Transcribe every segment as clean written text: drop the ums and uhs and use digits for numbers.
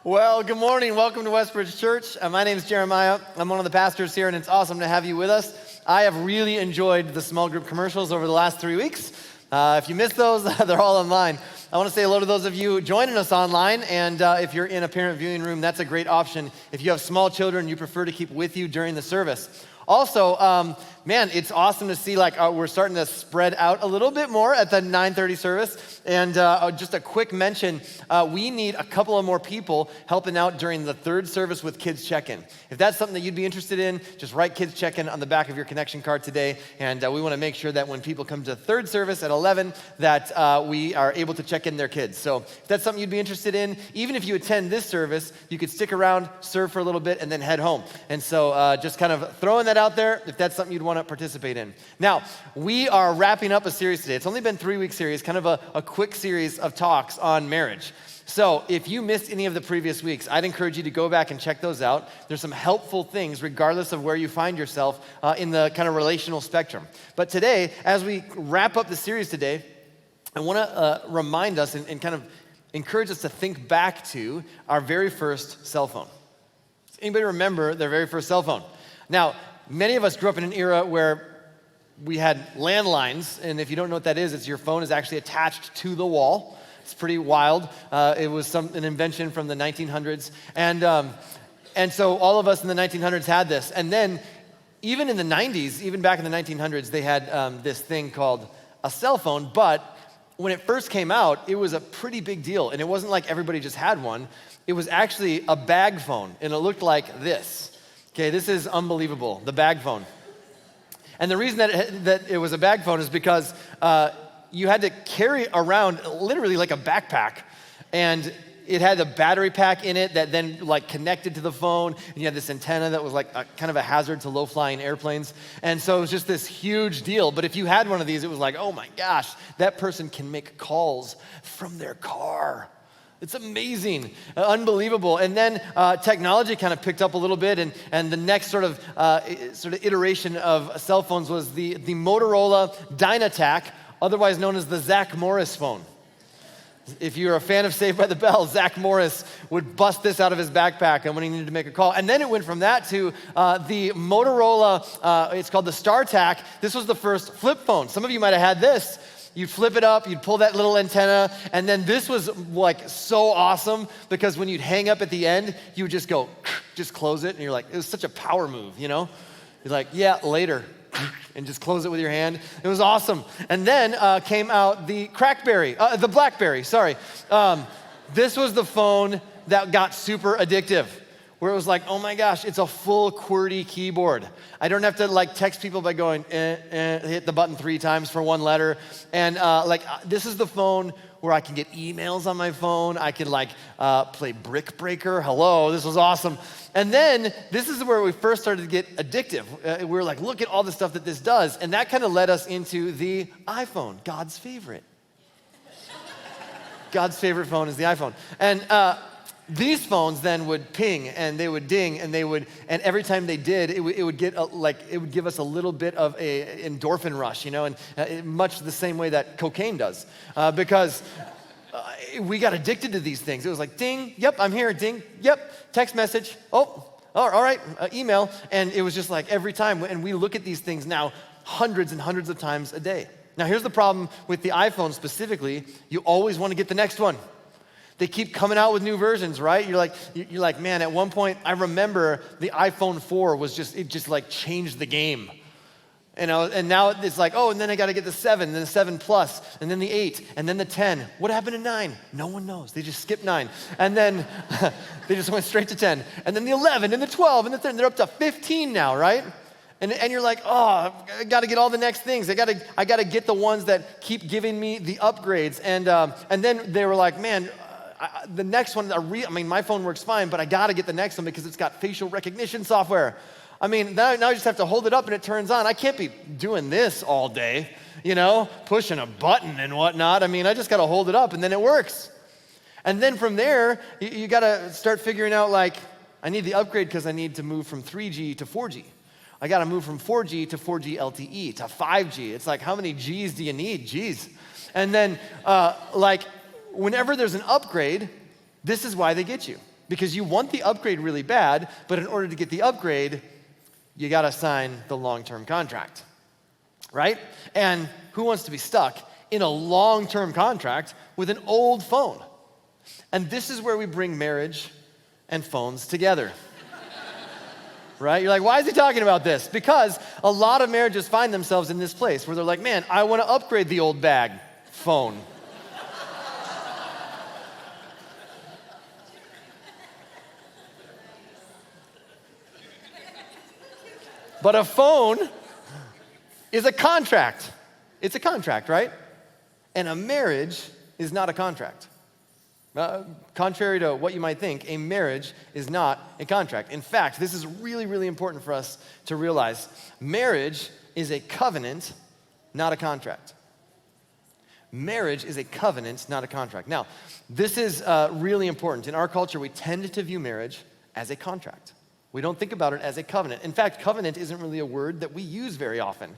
Well, good morning. Welcome to Westbridge Church. My name is Jeremiah. I'm one of the pastors here, and it's awesome to have you with us. I have really enjoyed the small group commercials over the last 3 weeks. If you missed those, they're all online. I want to say hello to those of you joining us online, and if you're in a parent viewing room, that's a great option. If you have small children, you prefer to keep with you during the service. Also, man, it's awesome to see we're starting to spread out a little bit more at the 9:30 service. And just a quick mention, we need a couple of more people helping out during the third service with Kids Check-In. If that's something that you'd be interested in, just write Kids Check-In on the back of your connection card today. And we want to make sure that when people come to third service at 11, that we are able to check in their kids. So if that's something you'd be interested in, even if you attend this service, you could stick around, serve for a little bit, and then head home. And so just kind of throwing that out there if that's something you'd want to participate in. Now, we are wrapping up a series today. It's only been a 3-week series, kind of a quick series of talks on marriage. So if you missed any of the previous weeks, I'd encourage you to go back and check those out. There's some helpful things regardless of where you find yourself in the kind of relational spectrum. But today, as we wrap up the series today, I want to remind us and kind of encourage us to think back to our very first cell phone. Does anybody remember their very first cell phone? Now, many of us grew up in an era where we had landlines, and if you don't know what that is, it's your phone is actually attached to the wall. It's pretty wild. It was an invention from the 1900s, and so all of us in the 1900s had this. And then even in the 90s, even back in the 1900s, they had this thing called a cell phone, but when it first came out, it was a pretty big deal, and it wasn't like everybody just had one. It was actually a bag phone, and it looked like this. Okay, this is unbelievable, the bag phone. And the reason that it was a bag phone is because you had to carry around literally like a backpack, and it had a battery pack in it that then connected to the phone, and you had this antenna that was kind of a hazard to low-flying airplanes. And so it was just this huge deal. But if you had one of these, it was like, oh my gosh, that person can make calls from their car. It's amazing, unbelievable. And then technology kind of picked up a little bit, and the next sort of iteration of cell phones was the Motorola Dynatac, otherwise known as the Zach Morris phone. If you're a fan of Saved by the Bell, Zach Morris would bust this out of his backpack and when he needed to make a call. And then it went from that to the Motorola, it's called the StarTAC. This was the first flip phone. Some of you might have had this. You'd flip it up, you'd pull that little antenna, and then this was so awesome because when you'd hang up at the end, you would just go, just close it, and you're like, it was such a power move, you know? You're like, yeah, later, and just close it with your hand. It was awesome. And then came out the BlackBerry, sorry. This was the phone that got super addictive, where it was like, oh my gosh, it's a full QWERTY keyboard. I don't have to text people by going, hit the button 3 times for one letter. And this is the phone where I can get emails on my phone. I can play Brick Breaker. Hello, this was awesome. And then this is where we first started to get addictive. We were like, look at all the stuff that this does. And that kind of led us into the iPhone, God's favorite. God's favorite phone is the iPhone. And these phones then would ping and they would ding and and every time they did, it would give us a little bit of a endorphin rush, you know, and much the same way that cocaine does, because we got addicted to these things. It was like ding, yep, I'm here, ding, yep, text message, oh, all right, email, and it was just like every time. And we look at these things now hundreds and hundreds of times a day. Now here's the problem with the iPhone specifically: you always want to get the next one. They keep coming out with new versions, right? You're like, man, at one point, I remember the iPhone 4 it just changed the game. And now it's like, oh, and then I got to get the 7, then the 7 Plus, and then the 8, and then the 10. What happened to 9? No one knows. They just skipped 9. And then they just went straight to 10. And then the 11, and the 12, and the 13. They're up to 15 now, right? And you're like, oh, I got to get all the next things. I got to get the ones that keep giving me the upgrades. And then they were like, man, the next one, my phone works fine, but I got to get the next one because it's got facial recognition software. I mean, now I just have to hold it up and it turns on. I can't be doing this all day, you know, pushing a button and whatnot. I mean, I just got to hold it up and then it works. And then from there, you got to start figuring out I need the upgrade because I need to move from 3G to 4G. I got to move from 4G to 4G LTE to 5G. It's like, how many Gs do you need? Gs. And then, whenever there's an upgrade, this is why they get you. because you want the upgrade really bad, but in order to get the upgrade, you got to sign the long-term contract, right? And who wants to be stuck in a long-term contract with an old phone? And this is where we bring marriage and phones together. Right? You're like, why is he talking about this? Because a lot of marriages find themselves in this place where they're like, man, I want to upgrade the old bag phone. But a phone is a contract. It's a contract, right? And a marriage is not a contract. Contrary to what you might think, a marriage is not a contract. In fact, this is really, really important for us to realize. Marriage is a covenant, not a contract. Marriage is a covenant, not a contract. Now, this is really important. In our culture, we tend to view marriage as a contract. We don't think about it as a covenant. In fact, covenant isn't really a word that we use very often.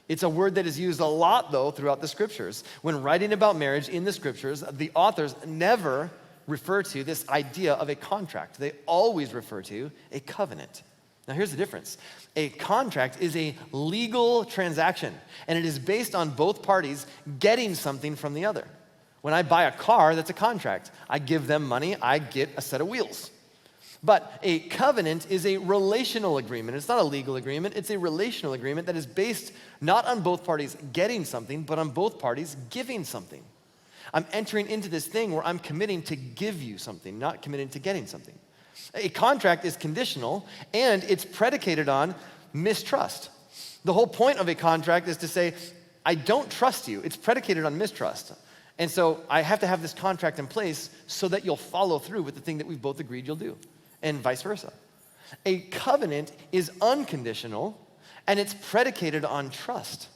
It's a word that is used a lot, though, throughout the scriptures. When writing about marriage in the scriptures, the authors never refer to this idea of a contract. They always refer to a covenant. Now, here's the difference. A contract is a legal transaction, and it is based on both parties getting something from the other. When I buy a car, that's a contract. I give them money, I get a set of wheels. But a covenant is a relational agreement. It's not a legal agreement. It's a relational agreement that is based not on both parties getting something, but on both parties giving something. I'm entering into this thing where I'm committing to give you something, not committing to getting something. A contract is conditional, and it's predicated on mistrust. The whole point of a contract is to say, I don't trust you. It's predicated on mistrust. And so I have to have this contract in place so that you'll follow through with the thing that we've both agreed you'll do, and vice versa. A covenant is unconditional, and it's predicated on trust.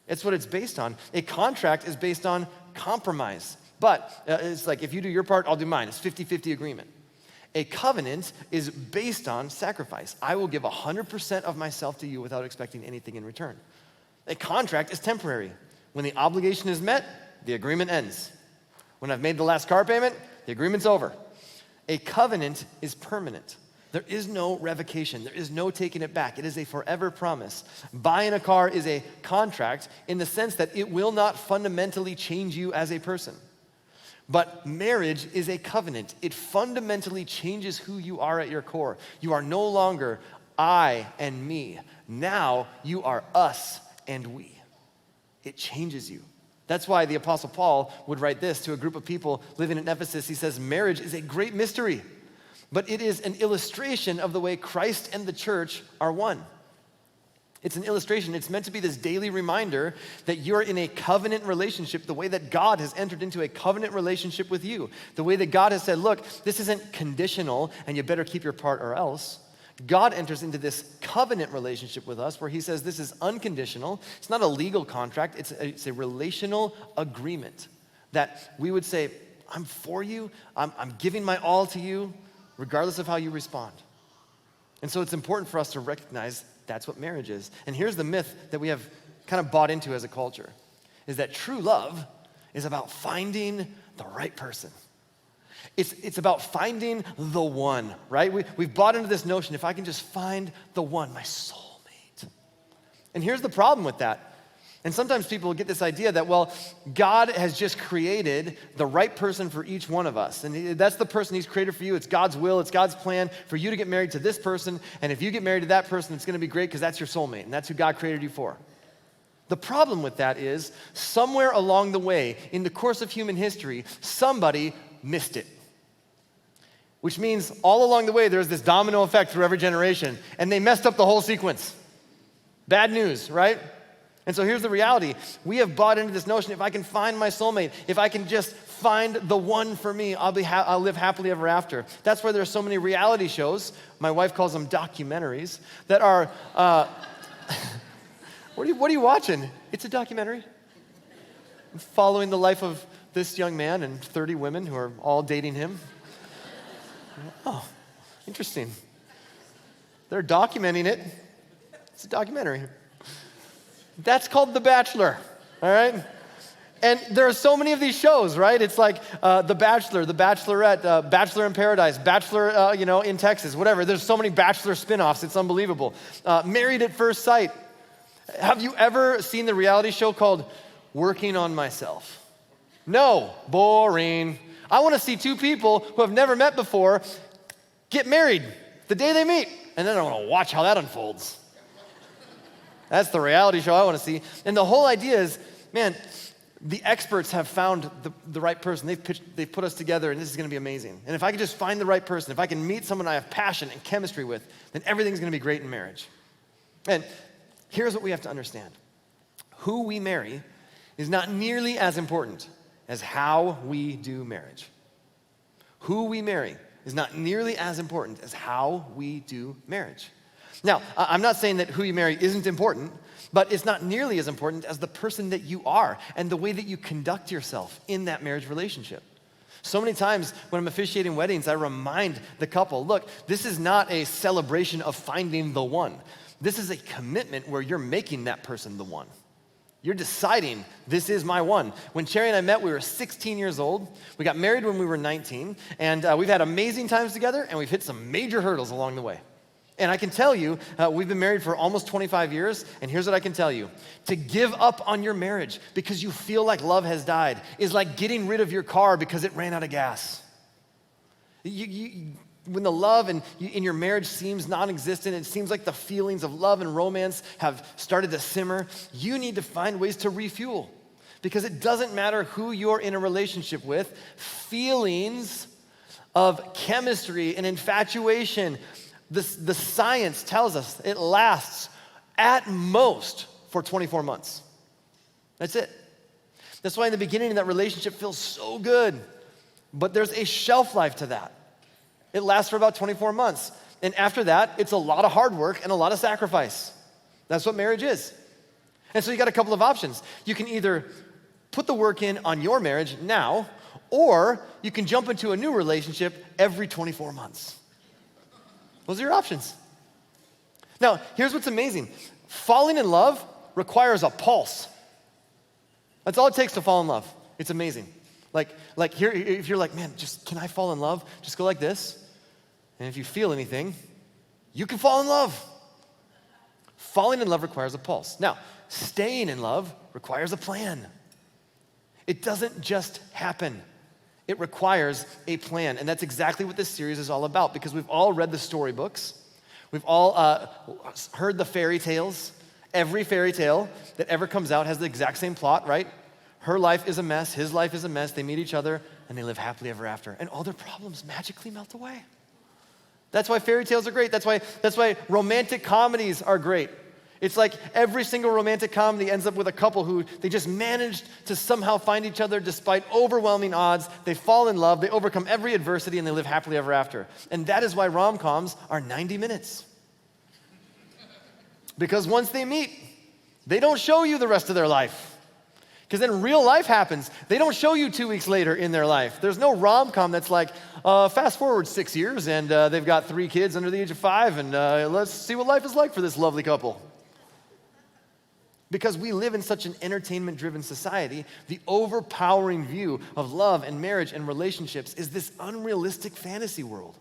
It's what it's based on. A contract is based on compromise. But it's like, if you do your part, I'll do mine. It's 50-50 agreement. A covenant is based on sacrifice. I will give 100% of myself to you without expecting anything in return. A contract is temporary. When the obligation is met, the agreement ends. When I've made the last car payment, the agreement's over. A covenant is permanent. There is no revocation. There is no taking it back. It is a forever promise. Buying a car is a contract in the sense that it will not fundamentally change you as a person. But marriage is a covenant. It fundamentally changes who you are at your core. You are no longer I and me. Now you are us and we. It changes you. That's why the Apostle Paul would write this to a group of people living in Ephesus. He says, marriage is a great mystery, but it is an illustration of the way Christ and the church are one. It's an illustration. It's meant to be this daily reminder that you're in a covenant relationship the way that God has entered into a covenant relationship with you. The way that God has said, look, this isn't conditional and you better keep your part or else. God enters into this covenant relationship with us where he says this is unconditional. It's not a legal contract. It's a relational agreement that we would say, I'm for you. I'm giving my all to you regardless of how you respond. And so it's important for us to recognize that's what marriage is. And here's the myth that we have kind of bought into as a culture, is that true love is about finding the right person. It's about finding the one, right? We've bought into this notion, if I can just find the one, my soulmate. And here's the problem with that. And sometimes people get this idea that, well, God has just created the right person for each one of us. And that's the person he's created for you. It's God's will. It's God's plan for you to get married to this person. And if you get married to that person, it's going to be great because that's your soulmate. And that's who God created you for. The problem with that is somewhere along the way, in the course of human history, somebody missed it. Which means all along the way, there's this domino effect through every generation. And they messed up the whole sequence. Bad news, right? And so here's the reality. We have bought into this notion, if I can find my soulmate, if I can just find the one for me, I'll live happily ever after. That's why there's so many reality shows, my wife calls them documentaries, that are, what are you watching? It's a documentary. Following the life of this young man and 30 women who are all dating him. Oh, interesting. They're documenting it. It's a documentary. That's called The Bachelor, all right? And there are so many of these shows, right? It's like The Bachelor, The Bachelorette, Bachelor in Paradise, Bachelor, in Texas, whatever. There's so many Bachelor spinoffs. It's unbelievable. Married at First Sight. Have you ever seen the reality show called Working on Myself? No, boring. I want to see two people who have never met before get married the day they meet, and then I want to watch how that unfolds. That's the reality show I want to see. And the whole idea is, man, the experts have found the right person. They've put us together, and this is going to be amazing. And if I can just find the right person, if I can meet someone I have passion and chemistry with, then everything's going to be great in marriage. And here's what we have to understand. Who we marry is not nearly as important as how we do marriage. Who we marry is not nearly as important as how we do marriage. Now, I'm not saying that who you marry isn't important, but it's not nearly as important as the person that you are and the way that you conduct yourself in that marriage relationship. So many times when I'm officiating weddings, I remind the couple, look, this is not a celebration of finding the one. This is a commitment where you're making that person the one. You're deciding, this is my one. When Cherry and I met, we were 16 years old. We got married when we were 19, and we've had amazing times together, and we've hit some major hurdles along the way. And I can tell you, we've been married for almost 25 years, and here's what I can tell you. To give up on your marriage because you feel like love has died is like getting rid of your car because it ran out of gas. When the love in your marriage seems non-existent, it seems like the feelings of love and romance have started to simmer, you need to find ways to refuel. Because it doesn't matter who you're in a relationship with, feelings of chemistry and infatuation, the science tells us it lasts at most for 24 months. That's it. That's why in the beginning that relationship feels so good, but there's a shelf life to that. It lasts for about 24 months. And after that, it's a lot of hard work and a lot of sacrifice. That's what marriage is. And so you got a couple of options. You can either put the work in on your marriage now, or you can jump into a new relationship every 24 months. Those are your options. Now, here's what's amazing. Falling in love requires a pulse. That's all it takes to fall in love. It's amazing. Like here, if you're like, man, can I fall in love? Just go like this. And if you feel anything, you can fall in love. Falling in love requires a pulse. Now, staying in love requires a plan. It doesn't just happen. It requires a plan. And that's exactly what this series is all about, because we've all read the storybooks. We've all heard the fairy tales. Every fairy tale that ever comes out has the exact same plot, right? Her life is a mess, his life is a mess, they meet each other, and they live happily ever after. And all their problems magically melt away. That's why fairy tales are great. That's why romantic comedies are great. It's like every single romantic comedy ends up with a couple who they just managed to somehow find each other despite overwhelming odds. They fall in love, they overcome every adversity, and they live happily ever after. And that is why rom-coms are 90 minutes. Because once they meet, they don't show you the rest of their life. Because then real life happens. They don't show you 2 weeks later in their life. There's no rom-com that's like, fast forward 6 years and they've got 3 kids under the age of 5 and let's see what life is like for this lovely couple. Because we live in such an entertainment-driven society, the overpowering view of love and marriage and relationships is this unrealistic fantasy world.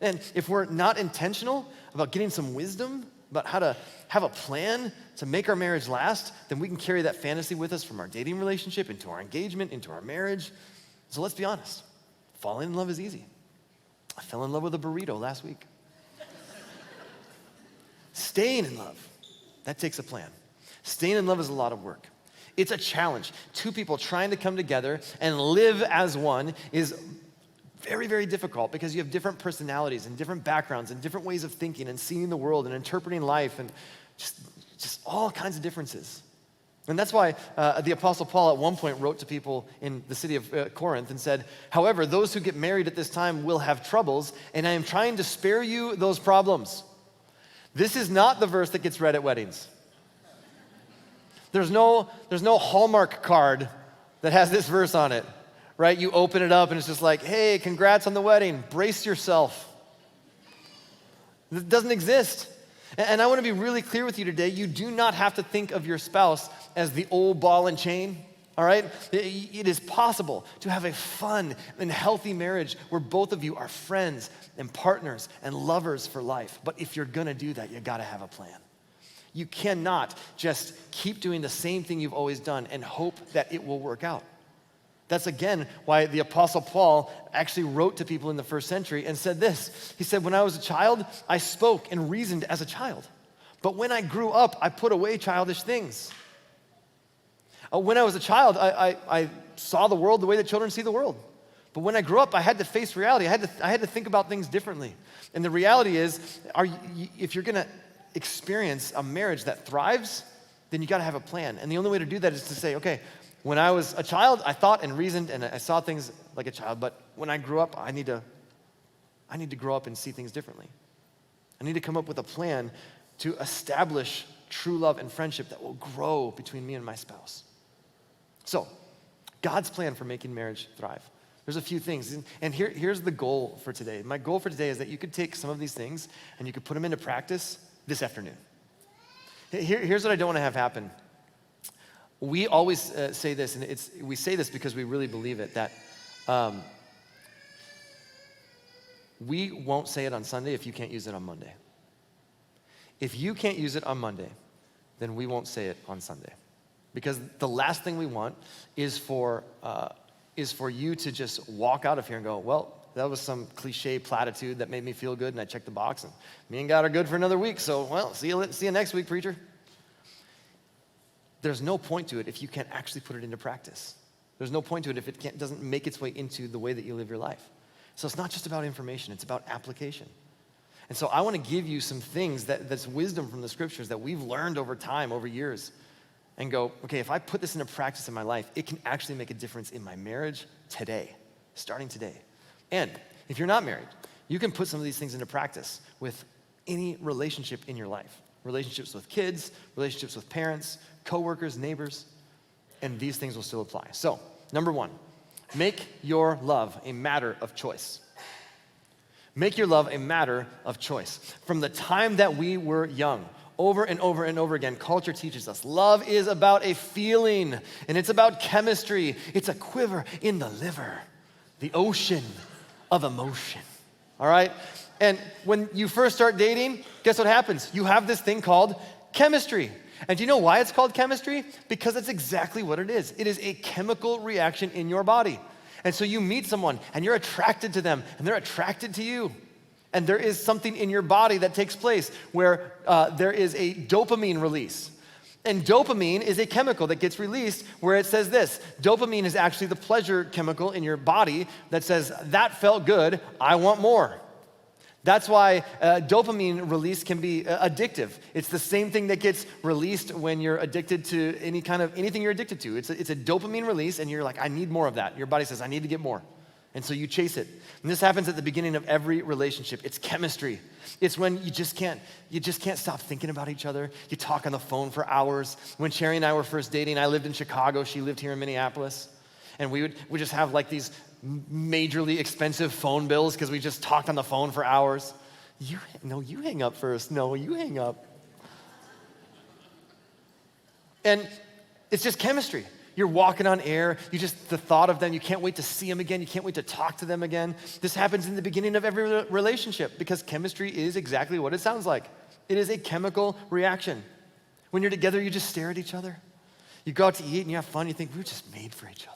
And if we're not intentional about getting some wisdom about how to have a plan to make our marriage last, then we can carry that fantasy with us from our dating relationship into our engagement, into our marriage. So let's be honest, falling in love is easy. I fell in love with a burrito last week. Staying in love, that takes a plan. Staying in love is a lot of work. It's a challenge. 2 people trying to come together and live as one is very, very difficult because you have different personalities and different backgrounds and different ways of thinking and seeing the world and interpreting life and just all kinds of differences. And that's why the Apostle Paul at one point wrote to people in the city of Corinth and said, however, those who get married at this time will have troubles, and I am trying to spare you those problems. This is not the verse that gets read at weddings. There's no Hallmark card that has this verse on it, right? You open it up and it's just like, hey, congrats on the wedding, brace yourself. It doesn't exist. And I want to be really clear with you today, you do not have to think of your spouse as the old ball and chain all right? It is possible to have a fun and healthy marriage where both of you are friends and partners and lovers for life. But if you're gonna do that, you gotta have a plan. You cannot just keep doing the same thing you've always done and hope that it will work out. That's again why the Apostle Paul actually wrote to people in the first century and said this. He said, when I was a child, I spoke and reasoned as a child. But when I grew up, I put away childish things. When I was a child, I saw the world the way that children see the world. But when I grew up, I had to face reality. I had to think about things differently. And the reality is, if you're gonna experience a marriage that thrives, then you gotta have a plan. And the only way to do that is to say, okay, when I was a child, I thought and reasoned and I saw things like a child, but when I grew up, I need to grow up and see things differently. I need to come up with a plan to establish true love and friendship that will grow between me and my spouse. So, God's plan for making marriage thrive. There's a few things, and here's the goal for today. My goal for today is that you could take some of these things and you could put them into practice this afternoon. Here's what I don't want to have happen. We always say this, and we say this because we really believe it, that we won't say it on Sunday if you can't use it on Monday. If you can't use it on Monday, then we won't say it on Sunday. Because the last thing we want is for you to just walk out of here and go, well, that was some cliche platitude that made me feel good and I checked the box and me and God are good for another week, so, well, see you next week, preacher. There's no point to it if you can't actually put it into practice. There's no point to it if it doesn't make its way into the way that you live your life. So it's not just about information, it's about application. And so I want to give you some things that's wisdom from the scriptures that we've learned over time, over years, and go, okay, if I put this into practice in my life, it can actually make a difference in my marriage today, starting today. And if you're not married, you can put some of these things into practice with any relationship in your life. Relationships with kids, relationships with parents, coworkers, neighbors, and these things will still apply. So, number one, make your love a matter of choice. Make your love a matter of choice. From the time that we were young, over and over and over again, culture teaches us love is about a feeling, and it's about chemistry. It's a quiver in the liver, the ocean of emotion, all right? And when you first start dating, guess what happens? You have this thing called chemistry. And do you know why it's called chemistry? Because that's exactly what it is. It is a chemical reaction in your body. And so you meet someone, and you're attracted to them, and they're attracted to you. And there is something in your body that takes place where there is a dopamine release. And dopamine is a chemical that gets released where it says this. Dopamine is actually the pleasure chemical in your body that says, that felt good, I want more. That's why dopamine release can be addictive. It's the same thing that gets released when you're addicted to anything you're addicted to. It's a dopamine release, and you're like, I need more of that. Your body says, I need to get more. And so you chase it. And this happens at the beginning of every relationship. It's chemistry. It's when you just can't stop thinking about each other. You talk on the phone for hours. When Sherry and I were first dating, I lived in Chicago. She lived here in Minneapolis. And we just have like these majorly expensive phone bills because we just talked on the phone for hours. You hang up first. No, you hang up. And it's just chemistry. You're walking on air. The thought of them, you can't wait to see them again. You can't wait to talk to them again. This happens in the beginning of every relationship because chemistry is exactly what it sounds like. It is a chemical reaction. When you're together, you just stare at each other. You go out to eat and you have fun. You think, we're just made for each other.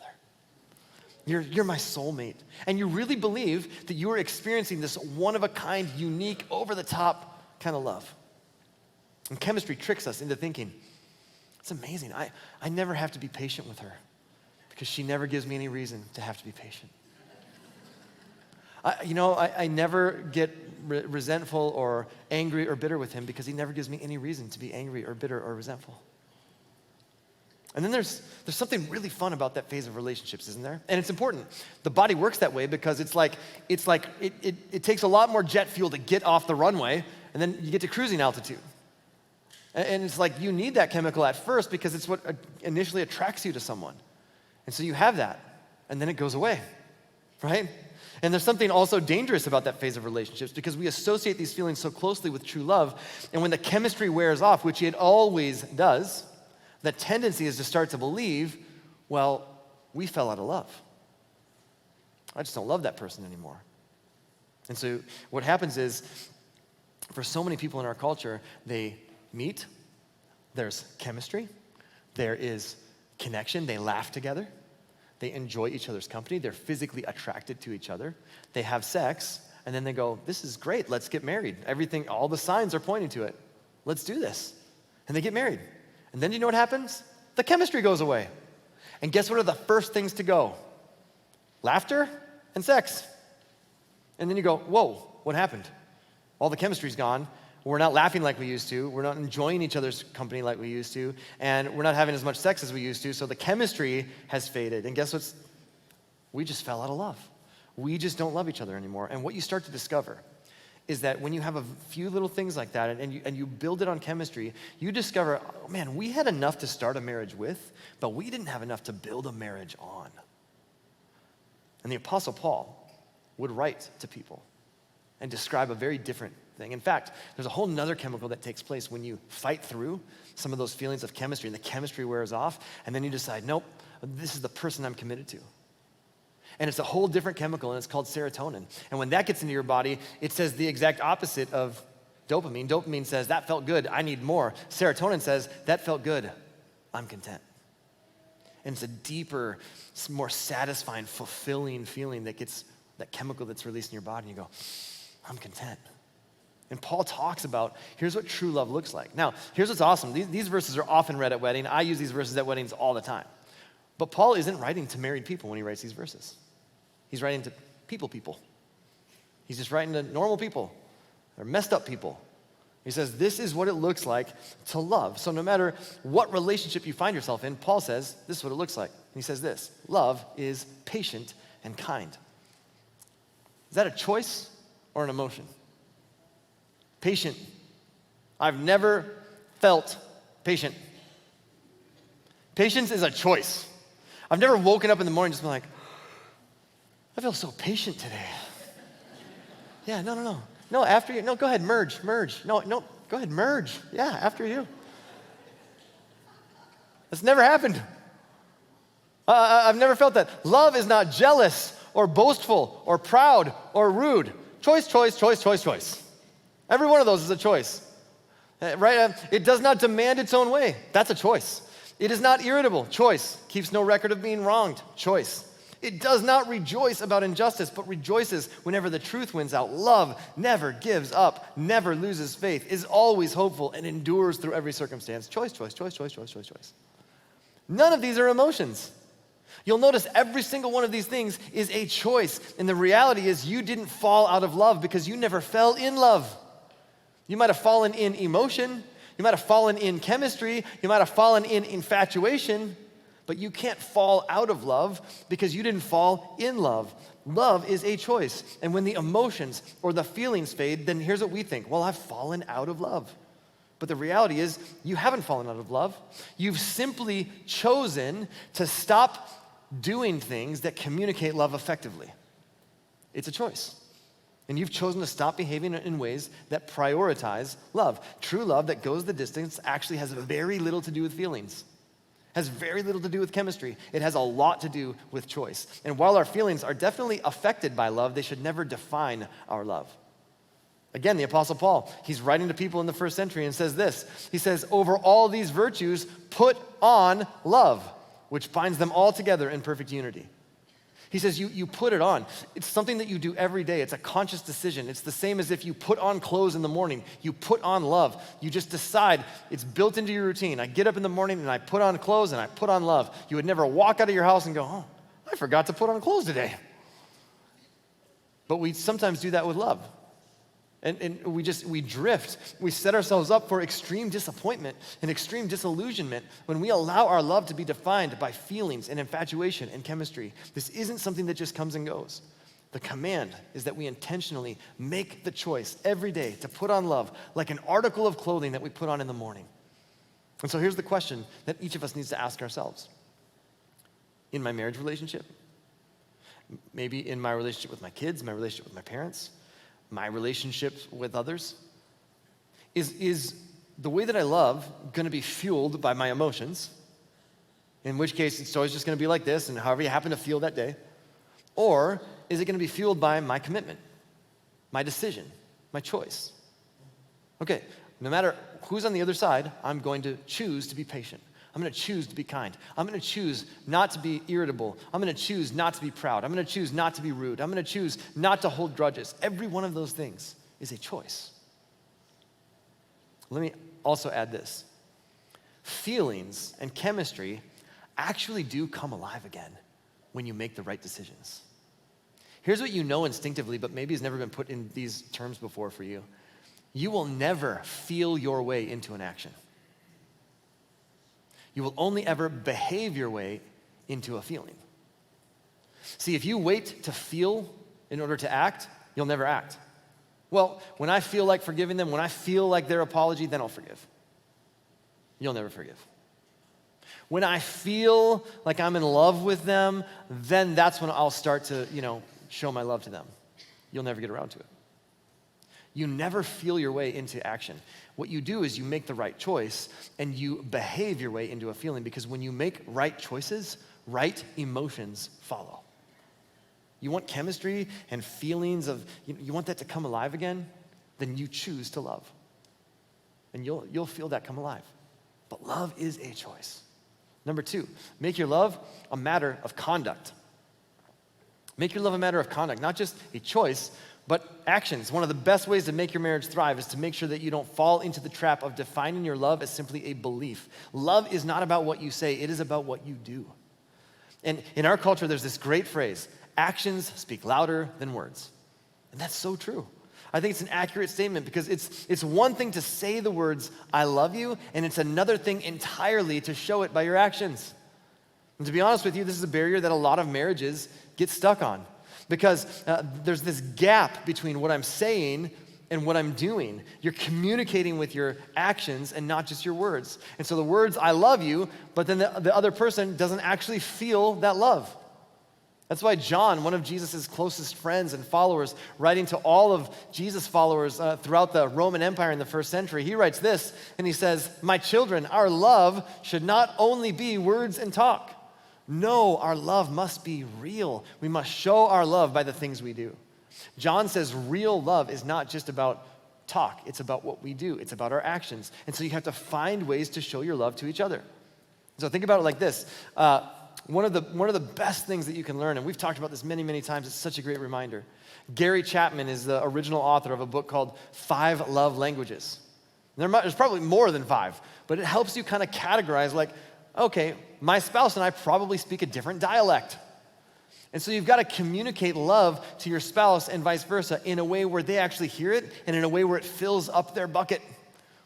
You're my soulmate. And you really believe that you are experiencing this one-of-a-kind, unique, over-the-top kind of love. And chemistry tricks us into thinking, it's amazing. I never have to be patient with her because she never gives me any reason to have to be patient. I never get resentful or angry or bitter with him because he never gives me any reason to be angry or bitter or resentful. And then there's something really fun about that phase of relationships, isn't there? And it's important. The body works that way because it takes a lot more jet fuel to get off the runway, and then you get to cruising altitude. And it's like you need that chemical at first because it's what initially attracts you to someone. And so you have that, and then it goes away, right? And there's something also dangerous about that phase of relationships because we associate these feelings so closely with true love, and when the chemistry wears off, which it always does, the tendency is to start to believe, Well, we fell out of love. I just don't love that person anymore. And so what happens is, for so many people in our culture, they meet, there's chemistry, there is connection, they laugh together, they enjoy each other's company, they're physically attracted to each other, they have sex, and then they go, this is great, let's get married. Everything, all the signs are pointing to it. Let's do this. And they get married. And then you know what happens? The chemistry goes away. And guess what are the first things to go? Laughter and sex. And then you go, whoa, what happened? All the chemistry's gone. We're not laughing like we used to. We're not enjoying each other's company like we used to. And we're not having as much sex as we used to. So the chemistry has faded. And guess what? We just fell out of love. We just don't love each other anymore. And what you start to discover is that when you have a few little things like that and you build it on chemistry, you discover, oh man, we had enough to start a marriage with, but we didn't have enough to build a marriage on. And the Apostle Paul would write to people and describe a very different thing. In fact, there's a whole nother chemical that takes place when you fight through some of those feelings of chemistry and the chemistry wears off, and then you decide, nope, this is the person I'm committed to. And it's a whole different chemical, and it's called serotonin. And when that gets into your body, it says the exact opposite of dopamine. Dopamine says, that felt good, I need more. Serotonin says, that felt good, I'm content. And it's a deeper, more satisfying, fulfilling feeling that gets that chemical that's released in your body, and you go, I'm content. And Paul talks about, here's what true love looks like. Now, here's what's awesome. These verses are often read at wedding. I use these verses at weddings all the time. But Paul isn't writing to married people when he writes these verses. He's writing to people. He's just writing to normal people. They're messed up people. He says, this is what it looks like to love. So no matter what relationship you find yourself in, Paul says, this is what it looks like. And he says this, love is patient and kind. Is that a choice or an emotion? Patient. I've never felt patient. Patience is a choice. I've never woken up in the morning and just been like, I feel so patient today. Yeah, no. No, after you. No, go ahead, merge. No, go ahead, merge. Yeah, after you. That's never happened. I've never felt that. Love is not jealous or boastful or proud or rude. Choice. Every one of those is a choice, right? It does not demand its own way. That's a choice. It is not irritable. Choice. Keeps no record of being wronged. Choice. It does not rejoice about injustice, but rejoices whenever the truth wins out. Love never gives up, never loses faith, is always hopeful, and endures through every circumstance. Choice. None of these are emotions. You'll notice every single one of these things is a choice. And the reality is you didn't fall out of love because you never fell in love. You might have fallen in emotion. You might have fallen in chemistry. You might have fallen in infatuation. But you can't fall out of love because you didn't fall in love. Love is a choice. And when the emotions or the feelings fade, then here's what we think. Well, I've fallen out of love. But the reality is you haven't fallen out of love. You've simply chosen to stop doing things that communicate love effectively. It's a choice. And you've chosen to stop behaving in ways that prioritize love. True love that goes the distance actually has very little to do with feelings. Has very little to do with chemistry. It has a lot to do with choice. And while our feelings are definitely affected by love, they should never define our love. Again, the Apostle Paul, he's writing to people in the first century and says this. He says, over all these virtues, put on love, which binds them all together in perfect unity. He says you put it on. It's something that you do every day. It's a conscious decision. It's the same as if you put on clothes in the morning. You put on love. You just decide. It's built into your routine. I get up in the morning and I put on clothes and I put on love. You would never walk out of your house and go, oh, I forgot to put on clothes today. But we sometimes do that with love. And we drift. We set ourselves up for extreme disappointment and extreme disillusionment when we allow our love to be defined by feelings and infatuation and chemistry. This isn't something that just comes and goes. The command is that we intentionally make the choice every day to put on love like an article of clothing that we put on in the morning. And so here's the question that each of us needs to ask ourselves. In my marriage relationship, maybe in my relationship with my kids, my relationship with my parents, my relationships with others, is the way that I love going to be fueled by my emotions, in which case it's always just going to be like this and however you happen to feel that day? Or is it going to be fueled by my commitment, my decision, my choice? Okay, no matter who's on the other side, I'm going to choose to be patient. I'm going to choose to be kind. I'm going to choose not to be irritable. I'm going to choose not to be proud. I'm going to choose not to be rude. I'm going to choose not to hold grudges. Every one of those things is a choice. Let me also add this. Feelings and chemistry actually do come alive again when you make the right decisions. Here's what you know instinctively, but maybe has never been put in these terms before for you. You will never feel your way into an action. You will only ever behave your way into a feeling. See, if you wait to feel in order to act, you'll never act. Well, when I feel like forgiving them, when I feel like their apology, then I'll forgive. You'll never forgive. When I feel like I'm in love with them, then that's when I'll start to, show my love to them. You'll never get around to it. You never feel your way into action. What you do is you make the right choice and you behave your way into a feeling, because when you make right choices, right emotions follow. You want chemistry and feelings of, you want that to come alive again, then you choose to love. And you'll feel that come alive. But love is a choice. Number 2, make your love a matter of conduct. Make your love a matter of conduct, not just a choice, but actions. One of the best ways to make your marriage thrive is to make sure that you don't fall into the trap of defining your love as simply a belief. Love is not about what you say, it is about what you do. And in our culture, there's this great phrase, actions speak louder than words. And that's so true. I think it's an accurate statement, because it's one thing to say the words, I love you, and it's another thing entirely to show it by your actions. And to be honest with you, this is a barrier that a lot of marriages get stuck on, because there's this gap between what I'm saying and what I'm doing. You're communicating with your actions and not just your words. And so the words, I love you, but then the other person doesn't actually feel that love. That's why John, one of Jesus' closest friends and followers, writing to all of Jesus' followers throughout the Roman Empire in the first century, he writes this, and he says, my children, our love should not only be words and talk. No, our love must be real. We must show our love by the things we do. John says real love is not just about talk. It's about what we do. It's about our actions. And so you have to find ways to show your love to each other. So think about it like this. One of the best things that you can learn, and we've talked about this many, many times, it's such a great reminder. Gary Chapman is the original author of a book called 5 Love Languages. There's probably more than 5, but it helps you kind of categorize, like, okay, my spouse and I probably speak a different dialect. And so you've got to communicate love to your spouse and vice versa in a way where they actually hear it, and in a way where it fills up their bucket,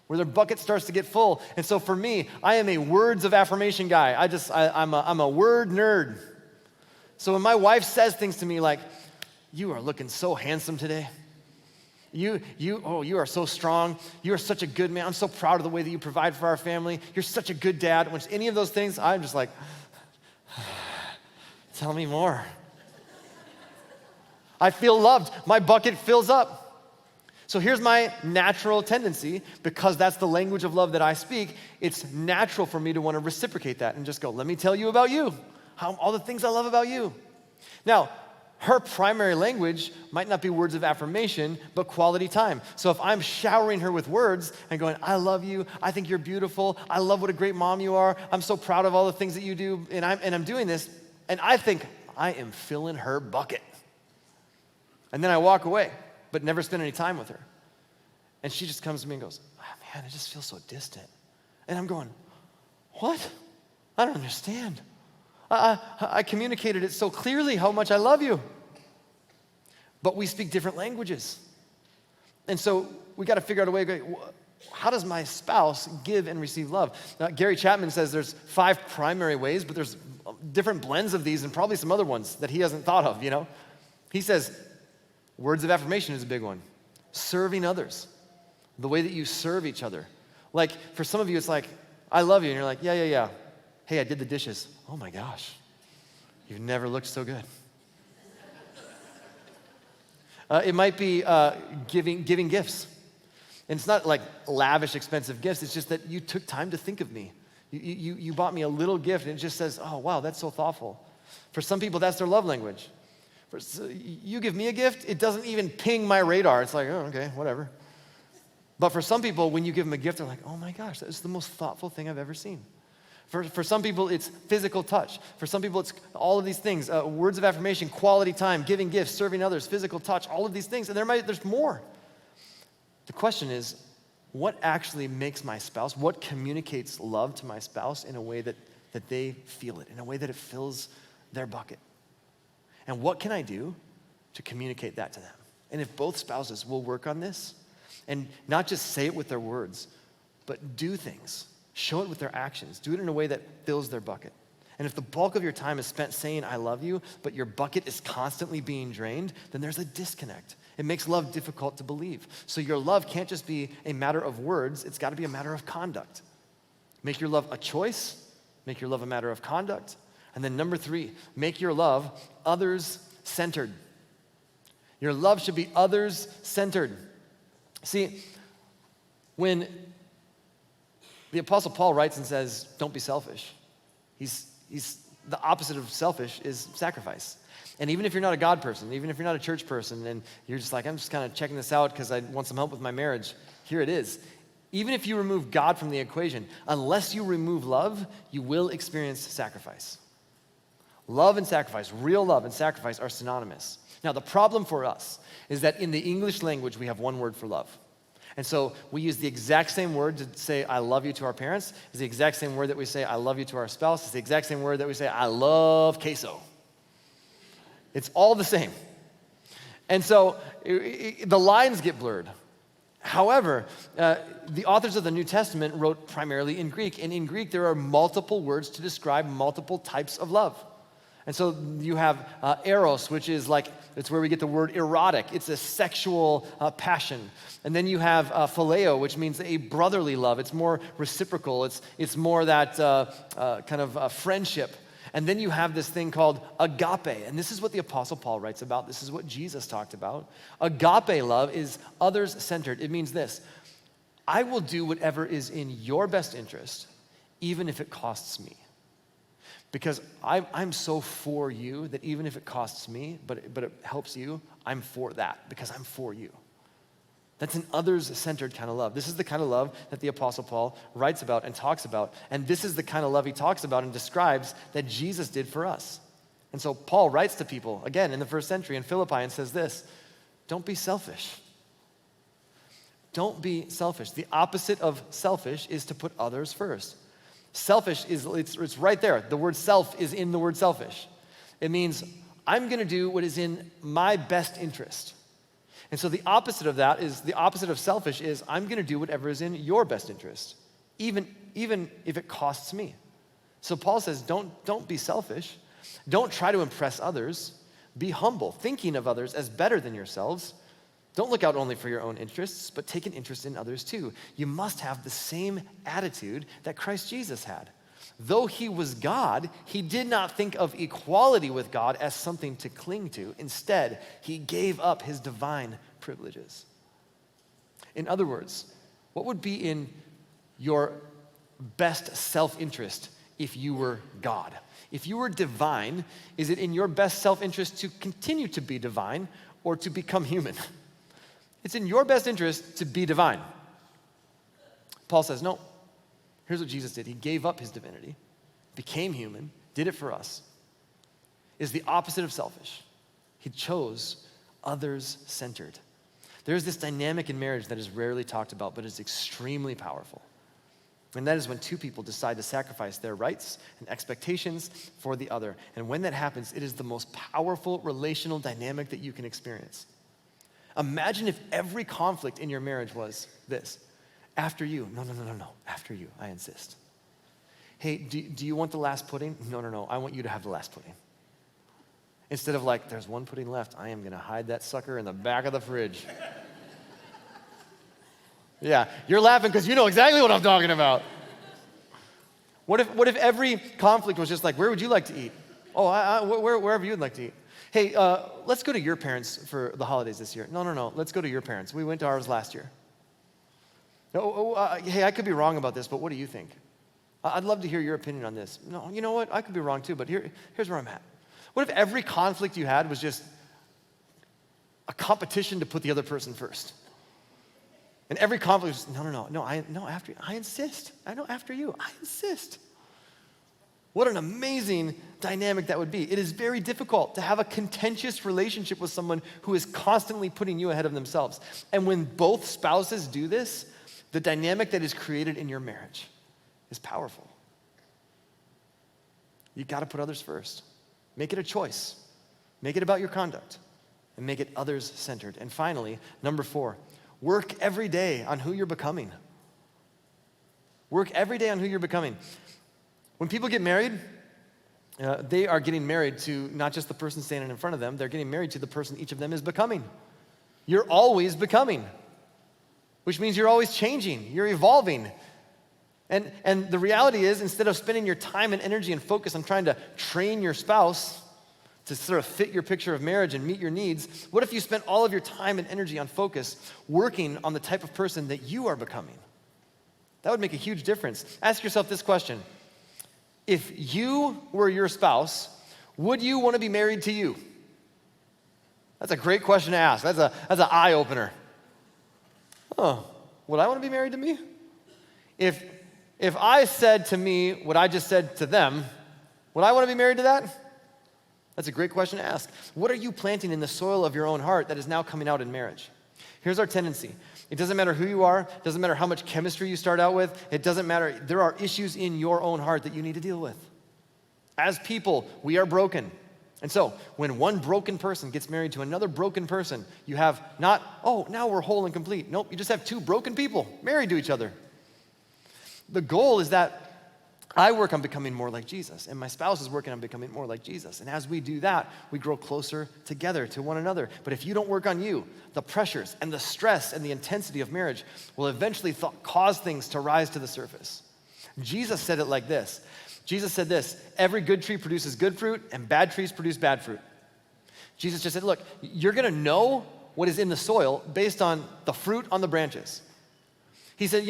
where their bucket starts to get full. And so for me, I am a words of affirmation guy. I'm a word nerd. So when my wife says things to me like, you are looking so handsome today. You are so strong. You are such a good man. I'm so proud of the way that you provide for our family. You're such a good dad. When any of those things, I'm just like, tell me more. I feel loved. My bucket fills up. So here's my natural tendency, because that's the language of love that I speak. It's natural for me to want to reciprocate that and just go, let me tell you about you, all the things I love about you. Now, her primary language might not be words of affirmation, but quality time. So if I'm showering her with words and going, I love you, I think you're beautiful, I love what a great mom you are, I'm so proud of all the things that you do, and I'm doing this, and I think I am filling her bucket. And then I walk away, but never spend any time with her. And she just comes to me and goes, oh, man, it just feels so distant. And I'm going, what? I don't understand. I communicated it so clearly how much I love you. But we speak different languages. And so we got to figure out a way, how does my spouse give and receive love? Now, Gary Chapman says there's 5 primary ways, but there's different blends of these and probably some other ones that he hasn't thought of, He says words of affirmation is a big one. Serving others, the way that you serve each other. Like for some of you, it's like, I love you. And you're like, yeah. Hey, I did the dishes. Oh my gosh, you've never looked so good. It might be giving gifts. And it's not like lavish, expensive gifts. It's just that you took time to think of me. You bought me a little gift, and it just says, oh, wow, that's so thoughtful. For some people, that's their love language. You give me a gift, it doesn't even ping my radar. It's like, oh, okay, whatever. But for some people, when you give them a gift, they're like, oh my gosh, that is the most thoughtful thing I've ever seen. For some people, it's physical touch. For some people, it's all of these things, words of affirmation, quality time, giving gifts, serving others, physical touch, all of these things. And there's more. The question is, what actually makes my spouse, what communicates love to my spouse in a way that they feel it, in a way that it fills their bucket? And what can I do to communicate that to them? And if both spouses will work on this, and not just say it with their words, but do things, show it with their actions, do it in a way that fills their bucket. And if the bulk of your time is spent saying, I love you, but your bucket is constantly being drained, then there's a disconnect. It makes love difficult to believe. So your love can't just be a matter of words, it's gotta be a matter of conduct. Make your love a choice, make your love a matter of conduct. And then number 3, make your love others-centered. Your love should be others-centered. See, when the Apostle Paul writes and says, don't be selfish, he's the opposite of selfish is sacrifice. And even if you're not a God person, even if you're not a church person, and you're just like, I'm just kind of checking this out because I want some help with my marriage, here it is. Even if you remove God from the equation, unless you remove love, you will experience sacrifice. Love and sacrifice, real love and sacrifice are synonymous. Now, the problem for us is that in the English language, we have one word for love. And so we use the exact same word to say, I love you to our parents. It's the exact same word that we say, I love you to our spouse. It's the exact same word that we say, I love queso. It's all the same. And so the lines get blurred. However, the authors of the New Testament wrote primarily in Greek. And in Greek, there are multiple words to describe multiple types of love. And so you have eros, which is like, it's where we get the word erotic. It's a sexual passion. And then you have phileo, which means a brotherly love. It's more reciprocal. It's more that kind of friendship. And then you have this thing called agape. And this is what the Apostle Paul writes about. This is what Jesus talked about. Agape love is others-centered. It means this: I will do whatever is in your best interest, even if it costs me. Because I'm so for you that even if it costs me, but it helps you, I'm for that because I'm for you. That's an others-centered kind of love. This is the kind of love that the Apostle Paul writes about and talks about. And this is the kind of love he talks about and describes that Jesus did for us. And so Paul writes to people, again, in the first century in Philippi and says this: don't be selfish. Don't be selfish. The opposite of selfish is to put others first. Selfish it's right there. The word self is in the word selfish. It means I'm gonna do what is in my best interest. And so the opposite of that is, the opposite of selfish is I'm gonna do whatever is in your best interest, even if it costs me. So Paul says, don't be selfish. Don't try to impress others. Be humble, thinking of others as better than yourselves. Don't look out only for your own interests, but take an interest in others too. You must have the same attitude that Christ Jesus had. Though he was God, he did not think of equality with God as something to cling to. Instead, he gave up his divine privileges. In other words, what would be in your best self-interest if you were God? If you were divine, is it in your best self-interest to continue to be divine or to become human? It's in your best interest to be divine. Paul says, no. Here's what Jesus did. He gave up his divinity, became human, did it for us. Is the opposite of selfish. He chose others-centered. There's this dynamic in marriage that is rarely talked about, but is extremely powerful. And that is when two people decide to sacrifice their rights and expectations for the other. And when that happens, it is the most powerful relational dynamic that you can experience. Imagine if every conflict in your marriage was this: after you. No, after you, I insist. Hey, do you want the last pudding? No, I want you to have the last pudding. Instead of like, there's one pudding left, I am gonna hide that sucker in the back of the fridge. Yeah, you're laughing because you know exactly what I'm talking about. What if every conflict was just like, where would you like to eat? Oh, wherever you'd like to eat. Hey, let's go to your parents for the holidays this year. No, let's go to your parents. We went to ours last year. Hey, I could be wrong about this, but what do you think? I'd love to hear your opinion on this. No, you know what? I could be wrong too, but here's where I'm at. What if every conflict you had was just a competition to put the other person first? And every conflict was, I insist. I know after you, I insist. What an amazing dynamic that would be. It is very difficult to have a contentious relationship with someone who is constantly putting you ahead of themselves. And when both spouses do this, the dynamic that is created in your marriage is powerful. You got to put others first. Make it a choice. Make it about your conduct. And make it others-centered. And finally, number 4, work every day on who you're becoming. Work every day on who you're becoming. When people get married, they are getting married to not just the person standing in front of them, they're getting married to the person each of them is becoming. You're always becoming, which means you're always changing, you're evolving. And the reality is, instead of spending your time and energy and focus on trying to train your spouse to sort of fit your picture of marriage and meet your needs, what if you spent all of your time and energy on focus working on the type of person that you are becoming? That would make a huge difference. Ask yourself this question. If you were your spouse, would you want to be married to you? That's a great question to ask. That's an eye-opener. Would I want to be married to me? If I said to me what I just said to them, would I want to be married to that? That's a great question to ask. What are you planting in the soil of your own heart that is now coming out in marriage? Here's our tendency. It doesn't matter who you are. It doesn't matter how much chemistry you start out with. It doesn't matter. There are issues in your own heart that you need to deal with. As people, we are broken. And so, when one broken person gets married to another broken person, you have not, now we're whole and complete. Nope, you just have two broken people married to each other. The goal is that I work on becoming more like Jesus, and my spouse is working on becoming more like Jesus. And as we do that, we grow closer together to one another. But if you don't work on you, the pressures and the stress and the intensity of marriage will eventually cause things to rise to the surface. Jesus said it like this. Jesus said this, every good tree produces good fruit, and bad trees produce bad fruit. Jesus just said, look, you're going to know what is in the soil based on the fruit on the branches. He said,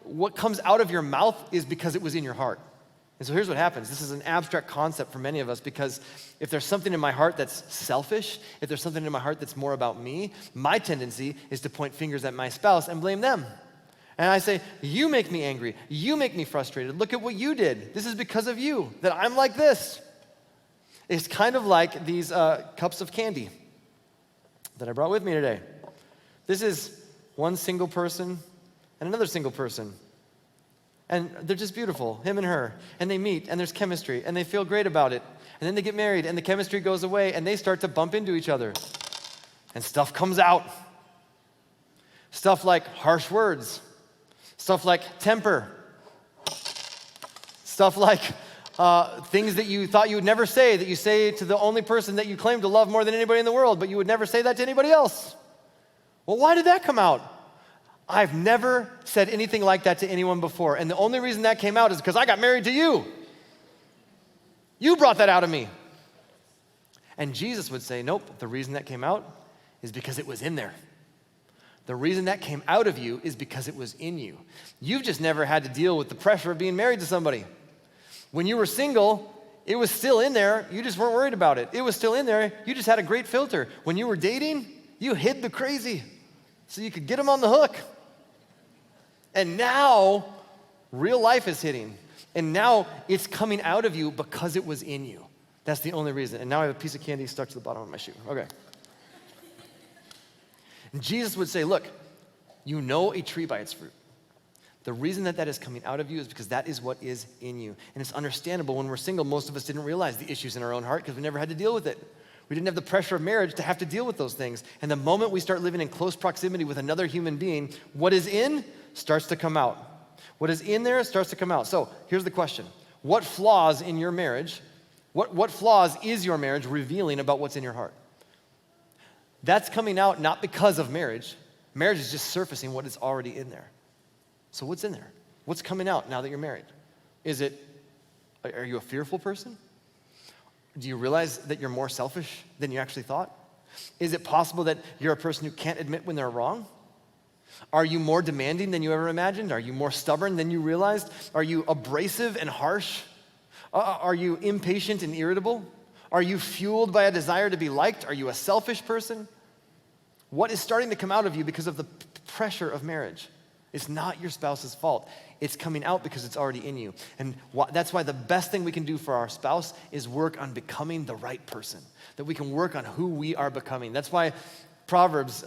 what comes out of your mouth is because it was in your heart. And so here's what happens. This is an abstract concept for many of us because if there's something in my heart that's selfish, if there's something in my heart that's more about me, my tendency is to point fingers at my spouse and blame them. And I say, you make me angry. You make me frustrated. Look at what you did. This is because of you that I'm like this. It's kind of like these cups of candy that I brought with me today. This is one single person and another single person. And they're just beautiful, him and her. And they meet, and there's chemistry, and they feel great about it. And then they get married, and the chemistry goes away, and they start to bump into each other. And stuff comes out. Stuff like harsh words. Stuff like temper. Stuff like things that you thought you would never say, that you say to the only person that you claim to love more than anybody in the world, but you would never say that to anybody else. Well, why did that come out? I've never said anything like that to anyone before, and the only reason that came out is because I got married to you. You brought that out of me. And Jesus would say, nope, the reason that came out is because it was in there. The reason that came out of you is because it was in you. You've just never had to deal with the pressure of being married to somebody. When you were single, it was still in there. You just weren't worried about it. It was still in there. You just had a great filter. When you were dating, you hid the crazy so you could get them on the hook. And now, real life is hitting. And now, it's coming out of you because it was in you. That's the only reason. And now I have a piece of candy stuck to the bottom of my shoe. Okay. And Jesus would say, look, you know a tree by its fruit. The reason that is coming out of you is because that is what is in you. And it's understandable. When we're single, most of us didn't realize the issues in our own heart because we never had to deal with it. We didn't have the pressure of marriage to have to deal with those things. And the moment we start living in close proximity with another human being, what is in starts to come out. What is in there starts to come out. So here's the question. What flaws in your marriage, what flaws is your marriage revealing about what's in your heart? That's coming out not because of marriage. Marriage is just surfacing what is already in there. So what's in there? What's coming out now that you're married? Are you a fearful person? Do you realize that you're more selfish than you actually thought? Is it possible that you're a person who can't admit when they're wrong? Are you more demanding than you ever imagined? Are you more stubborn than you realized? Are you abrasive and harsh? Are you impatient and irritable? Are you fueled by a desire to be liked? Are you a selfish person? What is starting to come out of you because of the pressure of marriage? It's not your spouse's fault. It's coming out because it's already in you. And that's why the best thing we can do for our spouse is work on becoming the right person, that we can work on who we are becoming. That's why Proverbs,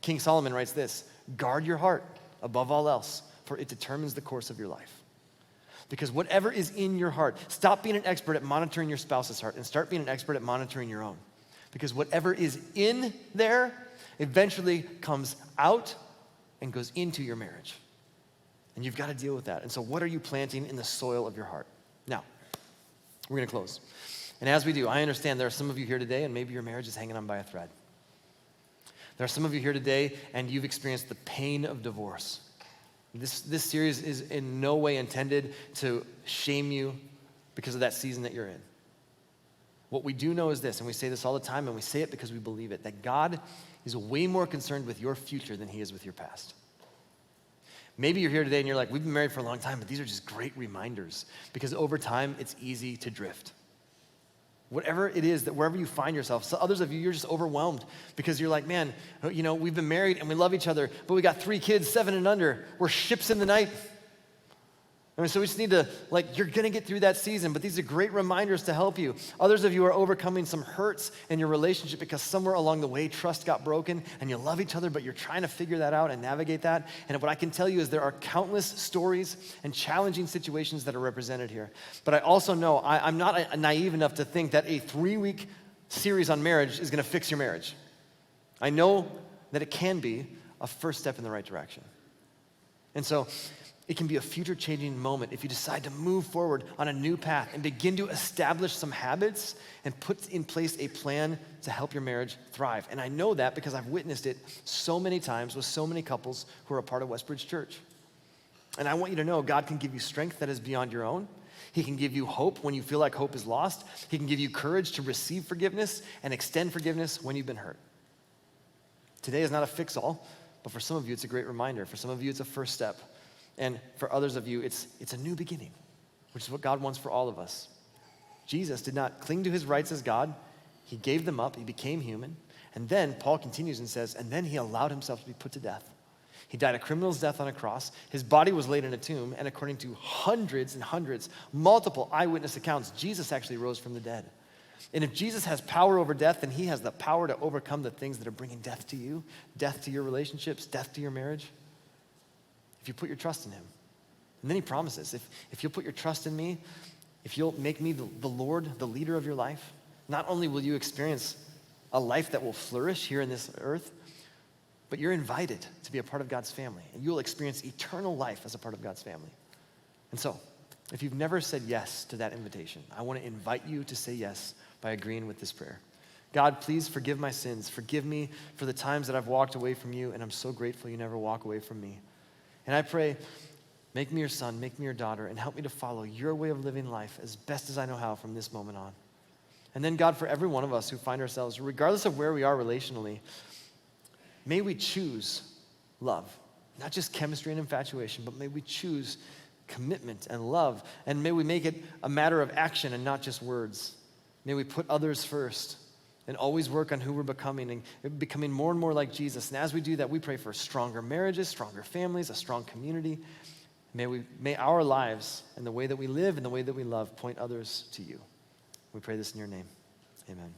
King Solomon writes this: guard your heart above all else, for it determines the course of your life. Because whatever is in your heart, stop being an expert at monitoring your spouse's heart and start being an expert at monitoring your own. Because whatever is in there eventually comes out and goes into your marriage. And you've got to deal with that. And so what are you planting in the soil of your heart? Now, we're going to close. And as we do, I understand there are some of you here today and maybe your marriage is hanging on by a thread. There are some of you here today and you've experienced the pain of divorce. This series is in no way intended to shame you because of that season that you're in. What we do know is this, and we say this all the time, and we say it because we believe it, that God is way more concerned with your future than he is with your past. Maybe you're here today and you're like, we've been married for a long time, but these are just great reminders because over time, it's easy to drift. Whatever it is, that wherever you find yourself, so others of you, you're just overwhelmed because you're like, man, you know, we've been married and we love each other, but we got 3 kids, 7 and under. We're ships in the night. I mean, so we just need to, you're going to get through that season, but these are great reminders to help you. Others of you are overcoming some hurts in your relationship because somewhere along the way, trust got broken and you love each other, but you're trying to figure that out and navigate that. And what I can tell you is there are countless stories and challenging situations that are represented here. But I also know I'm not naive enough to think that a 3-week series on marriage is going to fix your marriage. I know that it can be a first step in the right direction. And so it can be a future-changing moment if you decide to move forward on a new path and begin to establish some habits and put in place a plan to help your marriage thrive. And I know that because I've witnessed it so many times with so many couples who are a part of Westbridge Church. And I want you to know God can give you strength that is beyond your own. He can give you hope when you feel like hope is lost. He can give you courage to receive forgiveness and extend forgiveness when you've been hurt. Today is not a fix-all, but for some of you, it's a great reminder. For some of you, it's a first step. And for others of you, it's a new beginning, which is what God wants for all of us. Jesus did not cling to his rights as God. He gave them up. He became human. And then Paul continues and says, and then he allowed himself to be put to death. He died a criminal's death on a cross. His body was laid in a tomb. And according to hundreds and hundreds, multiple eyewitness accounts, Jesus actually rose from the dead. And if Jesus has power over death, then he has the power to overcome the things that are bringing death to you, death to your relationships, death to your marriage. If you put your trust in him. And then he promises, if you'll put your trust in me, if you'll make me the Lord, the leader of your life, not only will you experience a life that will flourish here in this earth, but you're invited to be a part of God's family. And you'll experience eternal life as a part of God's family. And so, if you've never said yes to that invitation, I want to invite you to say yes by agreeing with this prayer. God, please forgive my sins. Forgive me for the times that I've walked away from you, and I'm so grateful you never walk away from me. And I pray, make me your son, make me your daughter, and help me to follow your way of living life as best as I know how from this moment on. And then God, for every one of us who find ourselves, regardless of where we are relationally, may we choose love. Not just chemistry and infatuation, but may we choose commitment and love. And may we make it a matter of action and not just words. May we put others first and always work on who we're becoming and becoming more and more like Jesus. And as we do that, we pray for stronger marriages, stronger families, a strong community. May our lives and the way that we live and the way that we love point others to you. We pray this in your name. Amen.